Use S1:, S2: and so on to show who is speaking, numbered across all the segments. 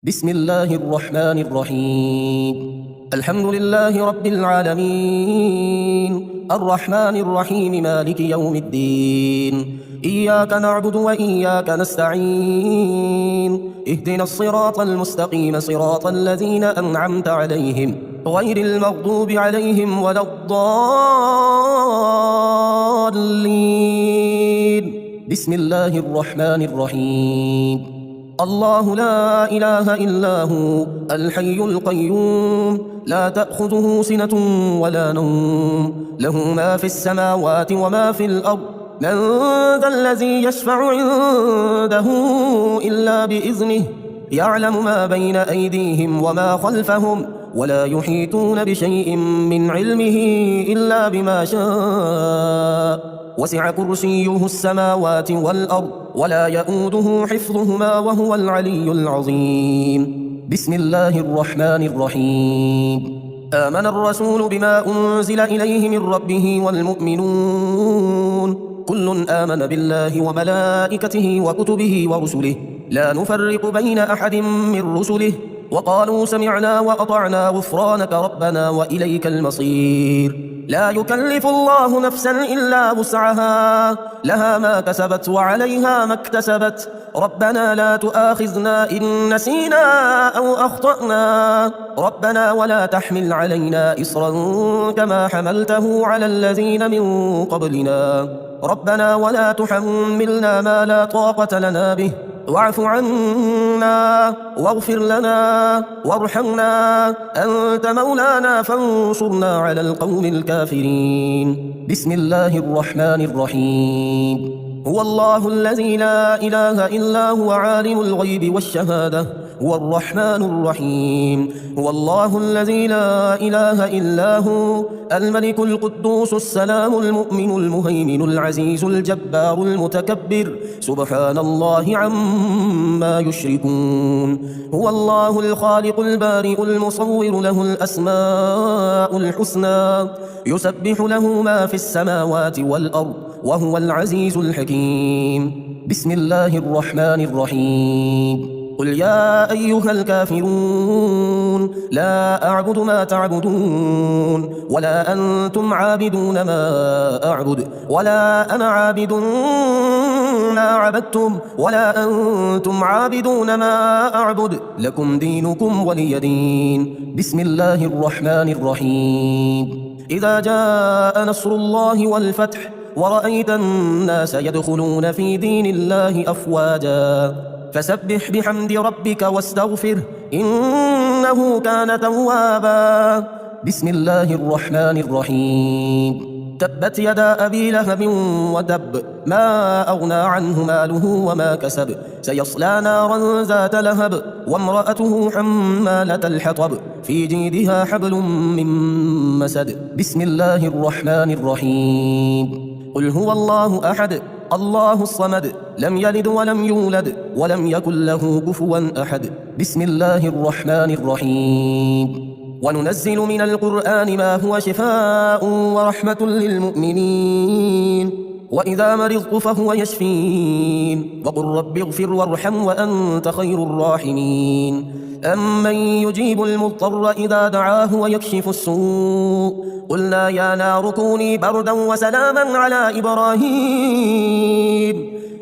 S1: بسم الله الرحمن الرحيم. الحمد لله رب العالمين، الرحمن الرحيم، مالك يوم الدين. إياك نعبد وإياك نستعين، اهدنا الصراط المستقيم، صراط الذين أنعمت عليهم غير المغضوب عليهم ولا الضالين. بسم الله الرحمن الرحيم. الله لا إله إلا هو الحي القيوم، لا تأخذه سنة ولا نوم، له ما في السماوات وما في الأرض. من ذا الذي يشفع عنده إلا بإذنه، يعلم ما بين أيديهم وما خلفهم، ولا يحيطون بشيء من علمه إلا بما شاء. وسع كرسيه السماوات والأرض، ولا يؤوده حفظهما، وهو العلي العظيم. بسم الله الرحمن الرحيم. آمن الرسول بما أنزل إليه من ربه والمؤمنون كل آمن بالله وملائكته وكتبه ورسله، لا نفرق بين أحد من رسله، وقالوا سمعنا وأطعنا غفرانك ربنا وإليك المصير. لا يكلف الله نفسا إلا وسعها، لها ما كسبت وعليها ما اكتسبت. ربنا لا تؤاخذنا إن نسينا أو أخطأنا، ربنا ولا تحمل علينا إصرا كما حملته على الذين من قبلنا، ربنا ولا تحملنا ما لا طاقة لنا به، واعف عنا واغفر لنا وارحمنا، أنت مولانا فانصرنا على القوم الكافرين. بسم الله الرحمن الرحيم. هو الله الذي لا إله إلا هو عالم الغيب والشهادة، هو الرحمن الرحيم. هو الله الذي لا إله إلا هو الملك القدوس السلام المؤمن المهيمن العزيز الجبار المتكبر، سبحان الله عما يشركون. هو الله الخالق البارئ المصور، له الأسماء الحسنى، يسبح له ما في السماوات والأرض، وهو العزيز الحكيم. بسم الله الرحمن الرحيم. قل يا أيها الكافرون لا أعبد ما تعبدون، ولا أنتم عابدون ما أعبد، ولا أنا عابد ما عبدتم، ولا أنتم عابدون ما أعبد، لكم دينكم ولي دين. بسم الله الرحمن الرحيم. إذا جاء نصر الله والفتح، ورأيت الناس يدخلون في دين الله أفواجا، فسبح بحمد ربك واستغفره، إنه كان توابا. بسم الله الرحمن الرحيم. تبت يدا أبي لهب وتب، ما أغنى عنه ماله وما كسب، سيصلى نارا ذات لهب، وامرأته حمالة الحطب، في جيدها حبل من مسد. بسم الله الرحمن الرحيم. قل هو الله أحد الله الصمد، لم يلد ولم يولد ولم يكن له كفوا أحد. بسم الله الرحمن الرحيم. وننزل من القرآن ما هو شفاء ورحمة للمؤمنين، وإذا مرضت فهو يشفين، وقل رب اغفر وارحم وأنت خير الراحمين. أمن يجيب المضطر إذا دعاه ويكشف السوء، قلنا يا نار كوني بردا وسلاما على إبراهيم،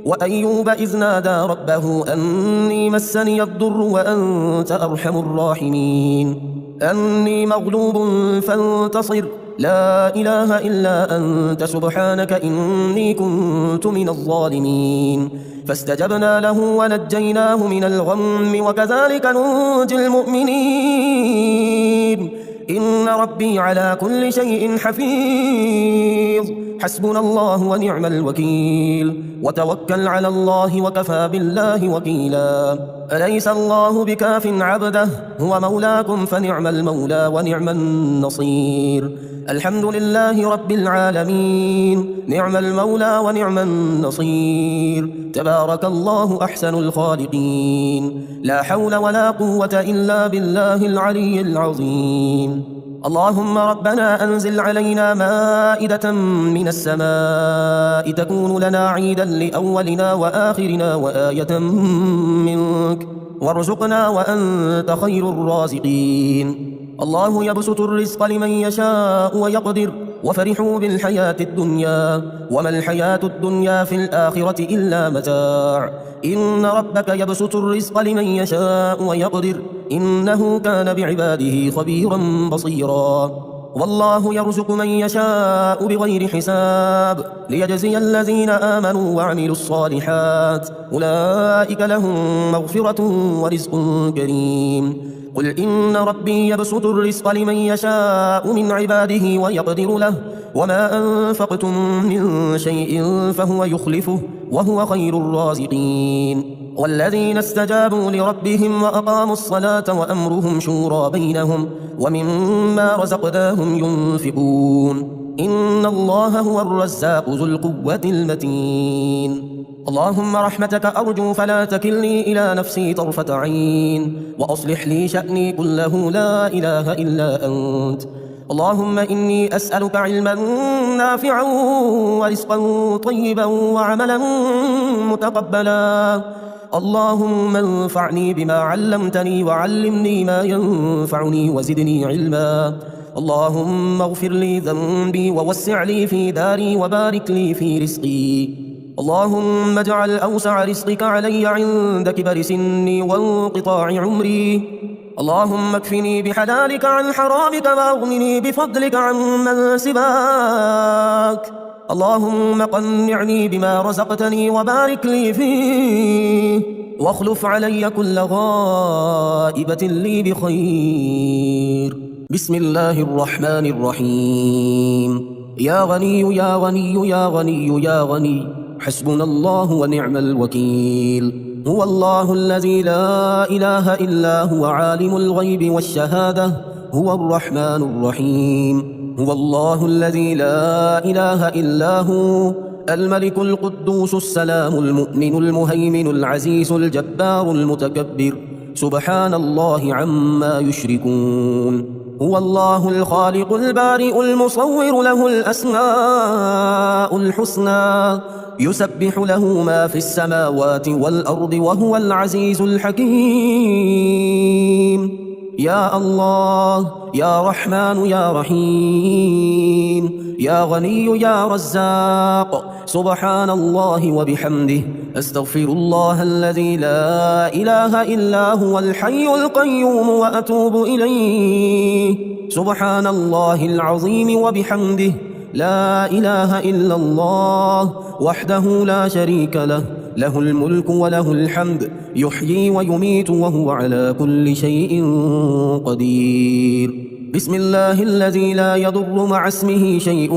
S1: وأيوب إذ نادى ربه أني مسني الضر وأنت أرحم الراحمين، أني مغلوب فانتصر، لا إله إلا أنت سبحانك إني كنت من الظالمين. فاستجبنا له ونجيناه من الغم، وكذلك ننجي المؤمنين. إن ربي على كل شيء حفيظ، حسبنا الله ونعم الوكيل، وتوكل على الله وكفى بالله وكيلا. أليس الله بكاف عبده، هو مولاكم فنعم المولى ونعم النصير. الحمد لله رب العالمين، نعم المولى ونعم النصير. تبارك الله أحسن الخالقين، لا حول ولا قوة إلا بالله العلي العظيم. اللهم ربنا أنزل علينا مائدة من السماء تكون لنا عيدا لأولنا وآخرنا وآية منك، وارزقنا وأنت خير الرازقين. الله يبسط الرزق لمن يشاء ويقدر وفرحوا بالحياة الدنيا وما الحياة الدنيا في الآخرة إلا متاع. إن ربك يبسط الرزق لمن يشاء ويقدر إنه كان بعباده خبيرا بصيرا. والله يرزق من يشاء بغير حساب ليجزي الذين آمنوا وعملوا الصالحات أولئك لهم مغفرة ورزق كريم. قل إن ربي يبسط الرزق لمن يشاء من عباده ويقدر له وما أنفقتم من شيء فهو يخلفه وهو خير الرازقين. والذين استجابوا لربهم وأقاموا الصلاة وأمرهم شورى بينهم ومما رزقناهم ينفقون. إن الله هو الرزاق ذو القوة المتين. اللهم رحمتك أرجو فلا تكلني إلى نفسي طرفة عين وأصلح لي شأني كله لا إله إلا أنت. اللهم إني أسألك علما نافعا ورزقا طيبا وعملا متقبلا. اللهم انفعني بما علمتني وعلمني ما ينفعني وزدني علما. اللهم اغفر لي ذنبي ووسع لي في داري وبارك لي في رزقي. اللهم اجعل أوسع رزقك علي عند كبر سني وانقطاع عمري. اللهم اكفني بحلالك عن حرامك واغنني بفضلك عن من سواك. اللهم قنعني بما رزقتني وبارك لي فيه واخلف علي كل غائبة لي بخير. بسم الله الرحمن الرحيم. يا غني يا غني يا غني يا غني حسبنا الله ونعم الوكيل. هو الله الذي لا إله إلا هو عالم الغيب والشهادة هو الرحمن الرحيم. هو الله الذي لا إله إلا هو الملك القدوس السلام المؤمن المهيمن العزيز الجبار المتكبر سبحان الله عما يشركون. هو الله الخالق البارئ المصور له الأسماء الحسنى يسبح له ما في السماوات والأرض وهو العزيز الحكيم. يا الله يا رحمن يا رحيم يا غني يا رزاق سبحان الله وبحمده أستغفر الله الذي لا إله إلا هو الحي القيوم وأتوب إليه. سبحان الله العظيم وبحمده لا إله إلا الله وحده لا شريك له له الملك وله الحمد يحيي ويميت وهو على كل شيء قدير. بسم الله الذي لا يضر مع اسمه شيء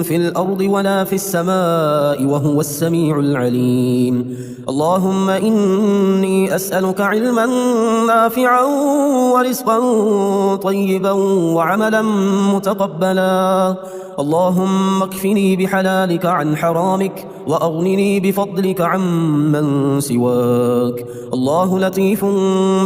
S1: في الأرض ولا في السماء وهو السميع العليم. اللهم إني أسألك علما نافعا ورزقا طيبا وعملا متقبلا. اللهم اكفني بحلالك عن حرامك وأغنني بفضلك عمن سواك. الله لطيف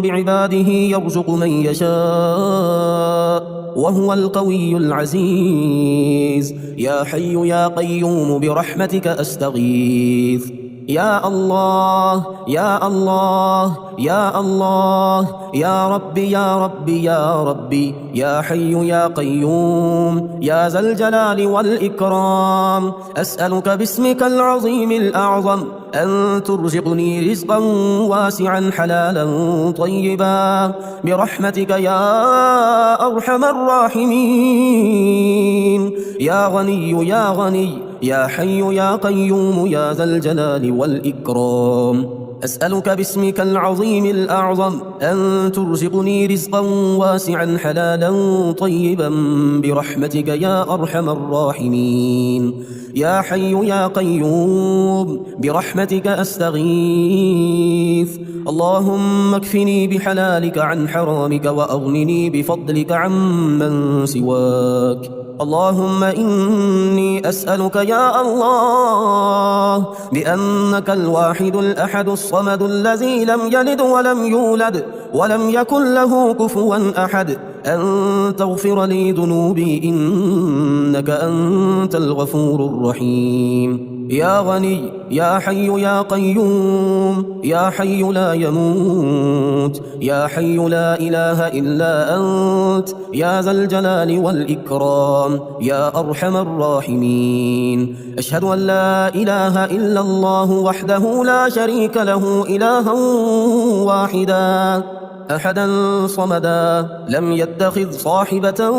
S1: بعباده يرزق من يشاء وهو القوي العزيز. يا حي يا قيوم برحمتك أستغيث. يا الله يا الله يا الله يا ربي يا ربي يا ربي يا حي يا قيوم يا ذا الجلال والإكرام أسألك باسمك العظيم الأعظم أن ترزقني رزقا واسعا حلالا طيبا برحمتك يا أرحم الراحمين. يا غني يا غني يا حي يا قيوم يا ذا الجلال والإكرام أسألك باسمك العظيم الأعظم أن ترزقني رزقا واسعا حلالا طيبا برحمتك يا أرحم الراحمين. يا حي يا قيوم برحمتك أستغيث. اللهم اكفني بحلالك عن حرامك وأغنني بفضلك عمن سواك. اللهم إني أسألك يا الله بأنك الواحد الأحد الصمد الذي لم يلد ولم يولد ولم يكن له كفوا أحد أن تغفر لي ذنوبي إنك أنت الغفور الرحيم. يا غني يا حي يا قيوم يا حي لا يموت يا حي لا إله إلا أنت يا ذا الجلال والإكرام يا أرحم الراحمين. أشهد أن لا إله إلا الله وحده لا شريك له إلها واحدا أحدا صمدا لم يتخذ صاحبة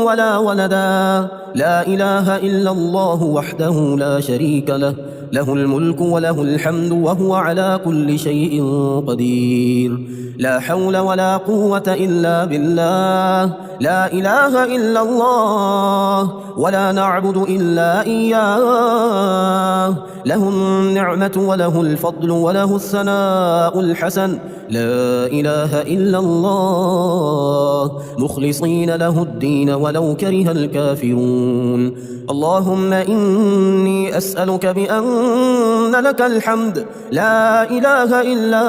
S1: ولا ولدا لا إله إلا الله وحده لا شريك له له الملك وله الحمد وهو على كل شيء قدير. لا حول ولا قوة إلا بالله لا إله إلا الله ولا نعبد إلا إياه له النعمة وله الفضل وله الثناء الحسن لا إله إلا الله مخلصين له الدين ولو كره الكافرون. اللهم إني أسألك بأن لك الحمد لا إله إلا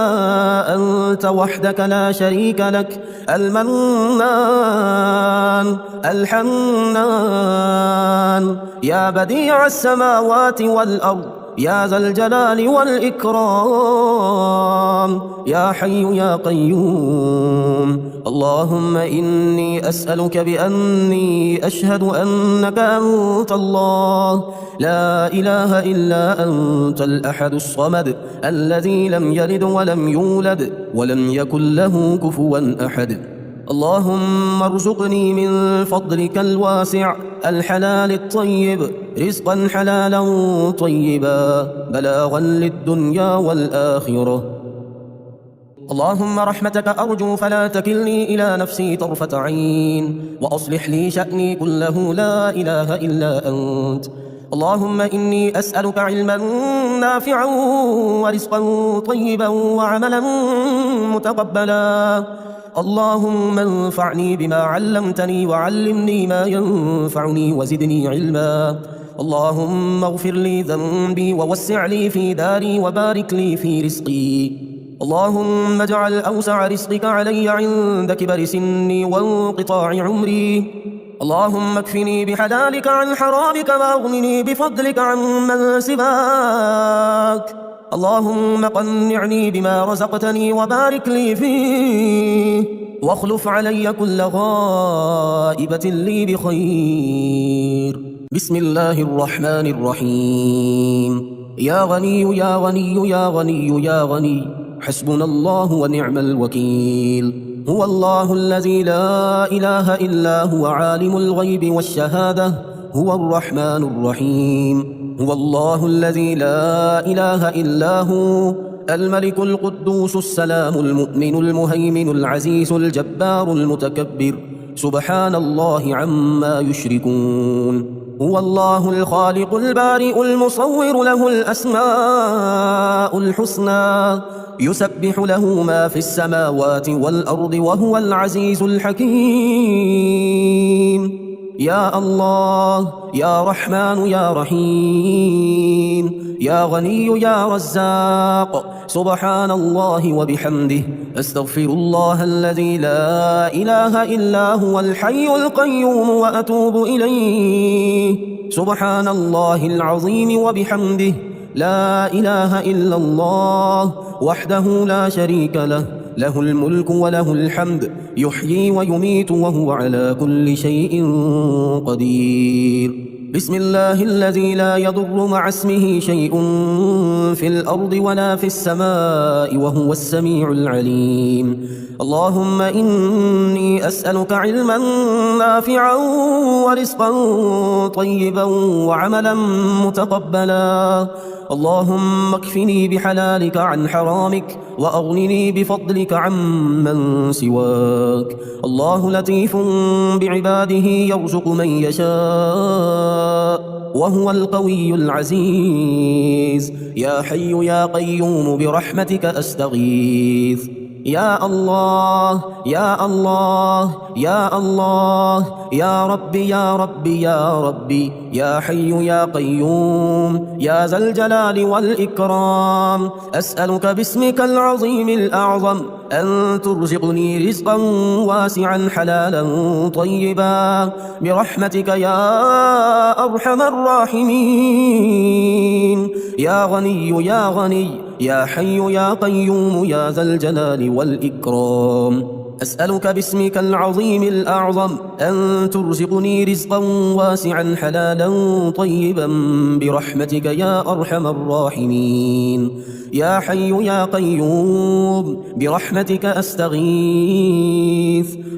S1: أنت وحدك لا شريك لك المنان الحنان يا بديع السماوات والأرض يا ذا الجلال والإكرام يا حي يا قيوم. اللهم إني أسألك بأني أشهد أنك أنت الله لا إله إلا أنت الأحد الصمد الذي لم يلد ولم يولد ولم يكن له كفوا أحد. اللهم ارزقني من فضلك الواسع الحلال الطيب رزقا حلالا طيبا بلاغا للدنيا والآخرة. اللهم رحمتك أرجو فلا تكلني إلى نفسي طرفة عين وأصلح لي شأني كله لا إله إلا أنت. اللهم إني أسألك علما نافعا ورزقا طيبا وعملا متقبلا. اللهم انفعني بما علمتني وعلمني ما ينفعني وزدني علما. اللهم اغفر لي ذنبي ووسع لي في داري وبارك لي في رزقي. اللهم اجعل أوسع رزقك علي عند كبر سني وانقطاع عمري. اللهم اكفني بحلالك عن حرامك واغنني بفضلك عن من سواك. اللهم قنعني بما رزقتني وبارك لي فيه واخلف علي كل غائبة لي بخير. بسم الله الرحمن الرحيم. يا غني يا غني يا غني يا غني حسبنا الله ونعم الوكيل. هو الله الذي لا إله إلا هو عالم الغيب والشهادة هو الرحمن الرحيم. هو الله الذي لا إله إلا هو الملك القدوس السلام المؤمن المهيمن العزيز الجبار المتكبر سبحان الله عما يشركون. هو الله الخالق البارئ المصور له الأسماء الحسنى يسبح له ما في السماوات والأرض وهو العزيز الحكيم. يا الله يا رحمن يا رحيم يا غني يا رزاق سبحان الله وبحمده أستغفر الله الذي لا إله إلا هو الحي القيوم وأتوب إليه. سبحان الله العظيم وبحمده لا إله إلا الله وحده لا شريك له له الملك وله الحمد يحيي ويميت وهو على كل شيء قدير. بسم الله الذي لا يضر مع اسمه شيء في الأرض ولا في السماء وهو السميع العليم. اللهم إني أسألك علما نافعا ورزقا طيبا وعملا متقبلا. اللهم اكفني بحلالك عن حرامك وأغنني بفضلك عمن سواك. الله لطيف بعباده يرزق من يشاء وهو القوي العزيز. يا حي يا قيوم برحمتك أستغيث يا الله يا الله يا الله يا ربي يا ربي يا ربي يا حي يا قيوم يا ذا الجلال والإكرام أسألك باسمك العظيم الأعظم أن ترزقني رزقا واسعا حلالا طيبا برحمتك يا أرحم الراحمين يا غني يا غني يا حي يا قيوم يا ذا الجلال والإكرام أسألك باسمك العظيم الأعظم أن ترزقني رزقا واسعا حلالا طيبا برحمتك يا أرحم الراحمين يا حي يا قيوم برحمتك أستغيث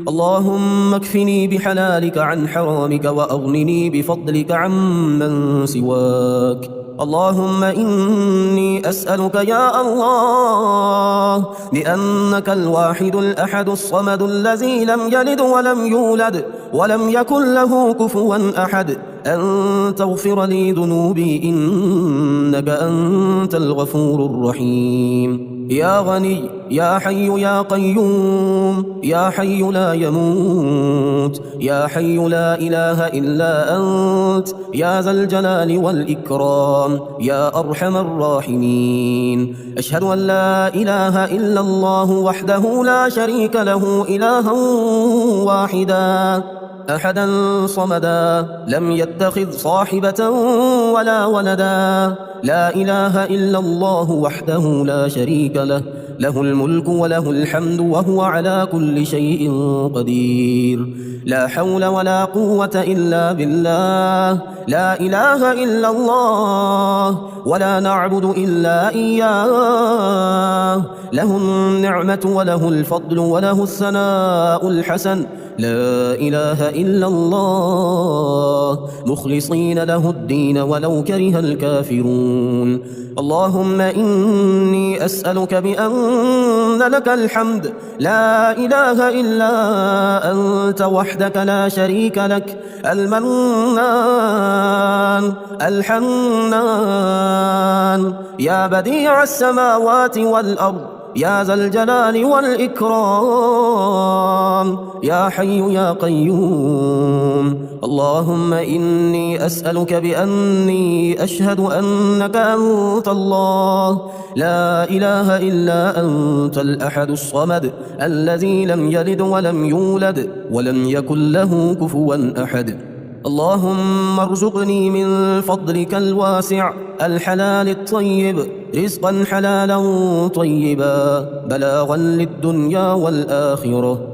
S1: اللهم اكفني بحلالك عن حرامك وأغنني بفضلك عمن سواك اللهم إني أسألك يا الله بأنك الواحد الأحد الصمد الذي لم يلد ولم يولد ولم يكن له كفوا أحد أن تغفر لي ذنوبي إنك أنت الغفور الرحيم يا غني يا حي يا قيوم يا حي لا يموت يا حي لا إله إلا أنت يا ذا الجلال والإكرام يا أرحم الراحمين أشهد أن لا إله إلا الله وحده لا شريك له إلها واحدا أحدا صمدا لم يتخذ صاحبة ولا ولدا لا إله إلا الله وحده لا شريك له له الملك وله الحمد وهو على كل شيء قدير لا حول ولا قوة إلا بالله لا إله إلا الله ولا نعبد إلا إياه له النعمة وله الفضل وله الثناء الحسن لا إله إلا الله مخلصين له الدين ولو كره الكافرون اللهم إني أسألك بأن لك الحمد لا إله إلا أنت وحدك لا شريك لك المنان الحنان يا بديع السماوات والأرض يا ذا الجلال والإكرام يا حي يا قيوم اللهم إني أسألك بأني أشهد أنك أنت الله لا إله إلا أنت الأحد الصمد الذي لم يلد ولم يولد ولم يكن له كفوا أحد اللهم ارزقني من فضلك الواسع الحلال الطيب رزقا حلالا طيبا بلاغا للدنيا والآخرة